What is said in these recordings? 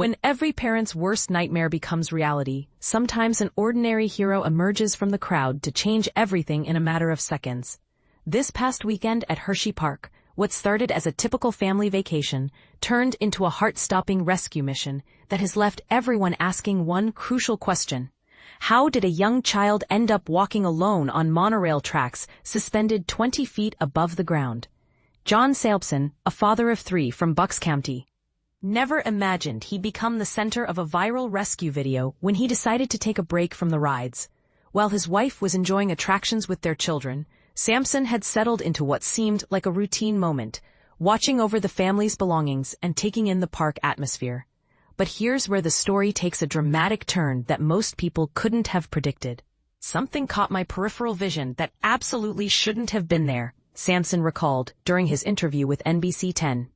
When every parent's worst nightmare becomes reality, sometimes an ordinary hero emerges from the crowd to change everything in a matter of seconds. This past weekend at Hersheypark, what started as a typical family vacation turned into a heart-stopping rescue mission that has left everyone asking one crucial question. How did a young child end up walking alone on monorail tracks suspended 20 feet above the ground? John Sampson, a father of 3 from Bucks County, never imagined he'd become the center of a viral rescue video when he decided to take a break from the rides. While his wife was enjoying attractions with their children, Sampson had settled into what seemed like a routine moment, watching over the family's belongings and taking in the park atmosphere. But here's where the story takes a dramatic turn that most people couldn't have predicted. Something caught my peripheral vision that absolutely shouldn't have been there, Sampson recalled during his interview with NBC 10.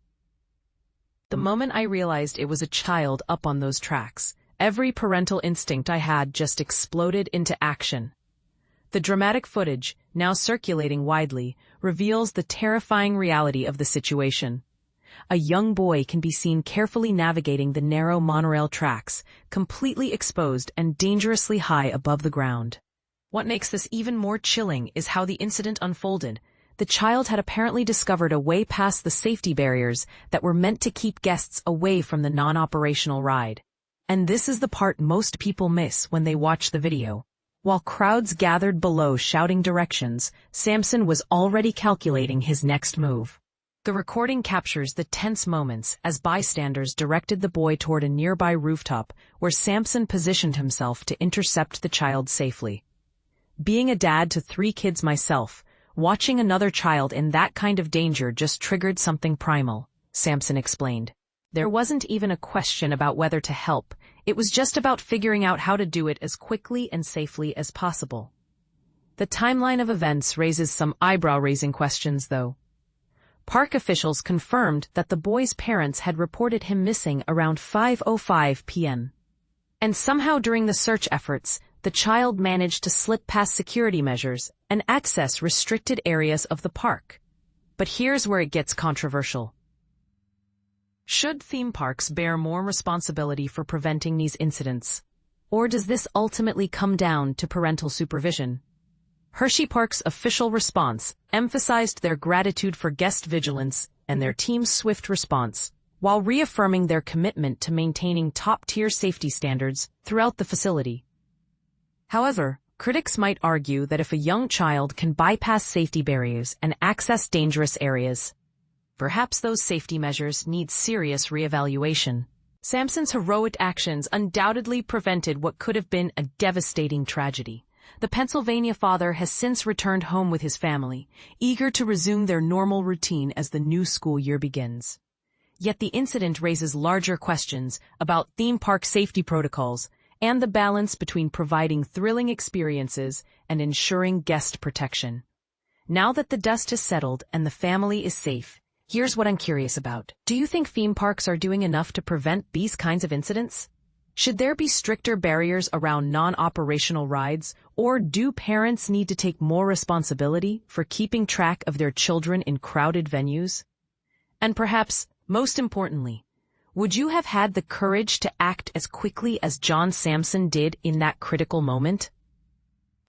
The moment I realized it was a child up on those tracks, every parental instinct I had just exploded into action. The dramatic footage, now circulating widely, reveals the terrifying reality of the situation. A young boy can be seen carefully navigating the narrow monorail tracks, completely exposed and dangerously high above the ground. What makes this even more chilling is how the incident unfolded. The child had apparently discovered a way past the safety barriers that were meant to keep guests away from the non-operational ride. And this is the part most people miss when they watch the video. While crowds gathered below shouting directions, Sampson was already calculating his next move. The recording captures the tense moments as bystanders directed the boy toward a nearby rooftop where Sampson positioned himself to intercept the child safely. Being a dad to 3 kids myself, watching another child in that kind of danger just triggered something primal, Sampson explained. There wasn't even a question about whether to help. It was just about figuring out how to do it as quickly and safely as possible. The timeline of events raises some eyebrow-raising questions, though. Park officials confirmed that the boy's parents had reported him missing around 5:05 p.m. And somehow during the search efforts, the child managed to slip past security measures and access restricted areas of the park. But here's where it gets controversial. Should theme parks bear more responsibility for preventing these incidents? Or does this ultimately come down to parental supervision? Hersheypark's official response emphasized their gratitude for guest vigilance and their team's swift response, while reaffirming their commitment to maintaining top-tier safety standards throughout the facility. However, critics might argue that if a young child can bypass safety barriers and access dangerous areas, perhaps those safety measures need serious reevaluation. Sampson's heroic actions undoubtedly prevented what could have been a devastating tragedy. The Pennsylvania father has since returned home with his family, eager to resume their normal routine as the new school year begins. Yet the incident raises larger questions about theme park safety protocols and the balance between providing thrilling experiences and ensuring guest protection. Now that the dust has settled and the family is safe, here's what I'm curious about. Do you think theme parks are doing enough to prevent these kinds of incidents? Should there be stricter barriers around non-operational rides, or do parents need to take more responsibility for keeping track of their children in crowded venues? And perhaps, most importantly, would you have had the courage to act as quickly as John Sampson did in that critical moment?